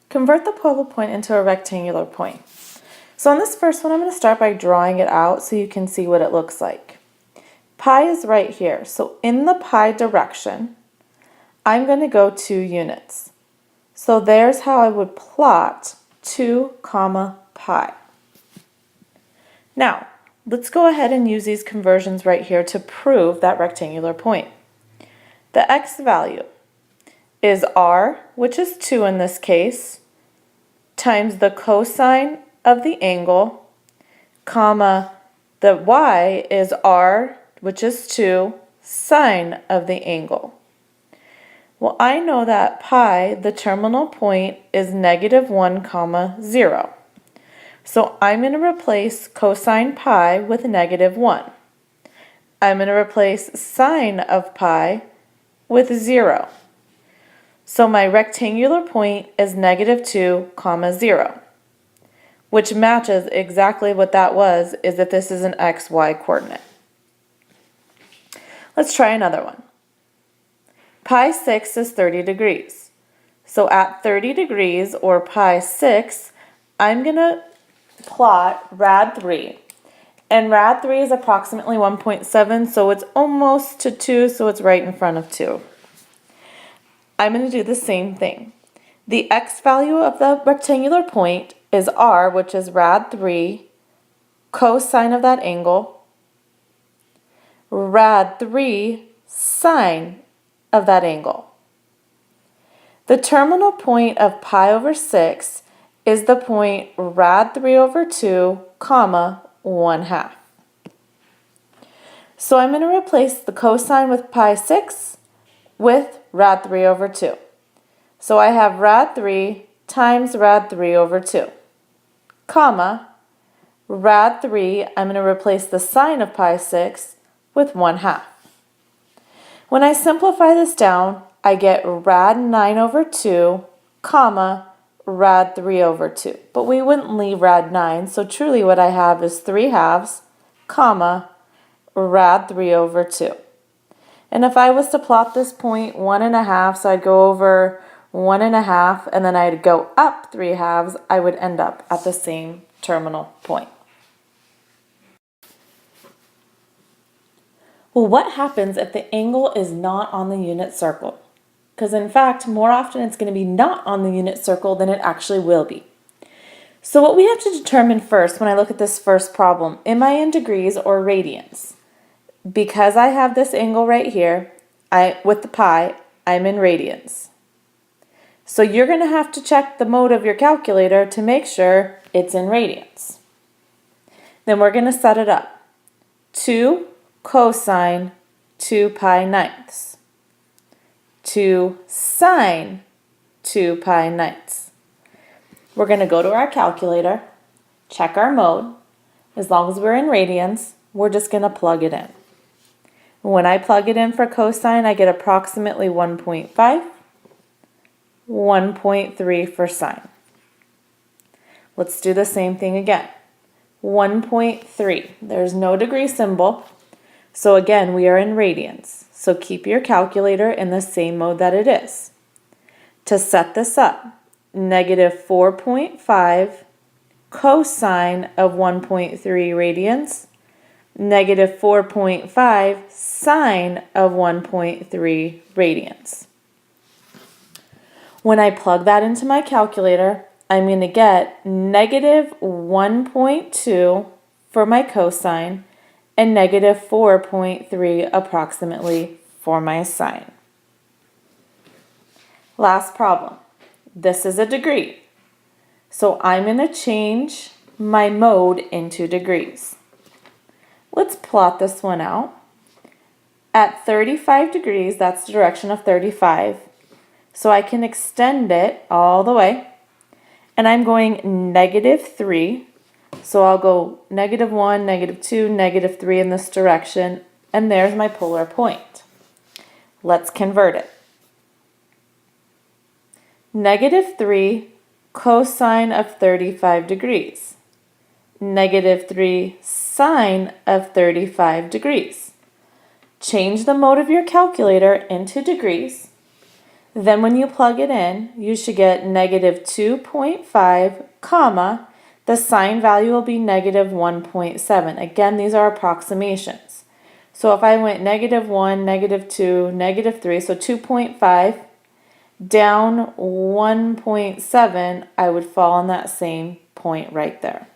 Convert the polar point into a rectangular point. So on this first one, I'm going to start by drawing it out so you can see what it looks like. Pi is right here. So in the pi direction, I'm going to go 2 units. So there's how I would plot 2 comma pi. Now, let's go ahead and use these conversions right here to prove that rectangular point. The x value is r, which is 2 in this case, times the cosine of the angle, comma, the y is r, which is 2, sine of the angle. Well, I know that pi, the terminal point, is -1, comma 0. So I'm going to replace cosine pi with -1. I'm going to replace sine of pi with 0. So my rectangular point is -2, comma 0, which matches exactly what that was, is that this is an xy coordinate. Let's try another one. Pi 6 is 30 degrees. So at 30 degrees, or pi 6, I'm going to plot rad 3. And rad 3 is approximately 1.7, so it's almost to 2, so it's right in front of 2. I'm going to do the same thing. The x value of the rectangular point is r, which is rad 3, cosine of that angle, rad 3, sine of that angle. The terminal point of pi over 6 is the point rad 3 over 2, comma 1/2. So I'm going to replace the cosine with pi 6 with rad 3 over 2. So I have rad 3 times rad 3 over 2, comma, rad 3, I'm going to replace the sine of pi 6 with 1/2. When I simplify this down, I get rad 9 over 2, comma, rad 3 over 2. But we wouldn't leave rad 9, so truly what I have is 3/2, comma, rad 3 over 2. And if I was to plot this point 1.5, so I'd go over 1.5, and then I'd go up 3/2, I would end up at the same terminal point. Well, what happens if the angle is not on the unit circle? Because in fact, more often it's going to be not on the unit circle than it actually will be. So what we have to determine first when I look at this first problem, am I in degrees or radians? Because I have this angle right here, with the pi, I'm in radians. So you're going to have to check the mode of your calculator to make sure it's in radians. Then we're going to set it up. 2 cosine 2 pi ninths. 2 sine 2 pi ninths. We're going to go to our calculator, check our mode. As long as we're in radians, we're just going to plug it in. When I plug it in for cosine, I get approximately 1.5, 1.3 for sine. Let's do the same thing again. 1.3. There's no degree symbol. So again, we are in radians. So keep your calculator in the same mode that it is. To set this up, -4.5 cosine of 1.3 radians, -4.5 sine of 1.3 radians. When I plug that into my calculator, I'm going to get -1.2 for my cosine and -4.3 approximately for my sine. Last problem. This is a degree. So I'm going to change my mode into degrees. Let's plot this one out. At 35 degrees, that's the direction of 35. So I can extend it all the way. And I'm going -3. So I'll go -1, -2, -3 in this direction. And there's my polar point. Let's convert it. -3 cosine of 35 degrees. -3 sine of 35 degrees. Change the mode of your calculator into degrees. Then when you plug it in, you should get negative 2.5, comma, the sign value will be negative 1.7. Again, these are approximations. So if I went negative 1, negative 2, negative 3, so 2.5 down 1.7, I would fall on that same point right there.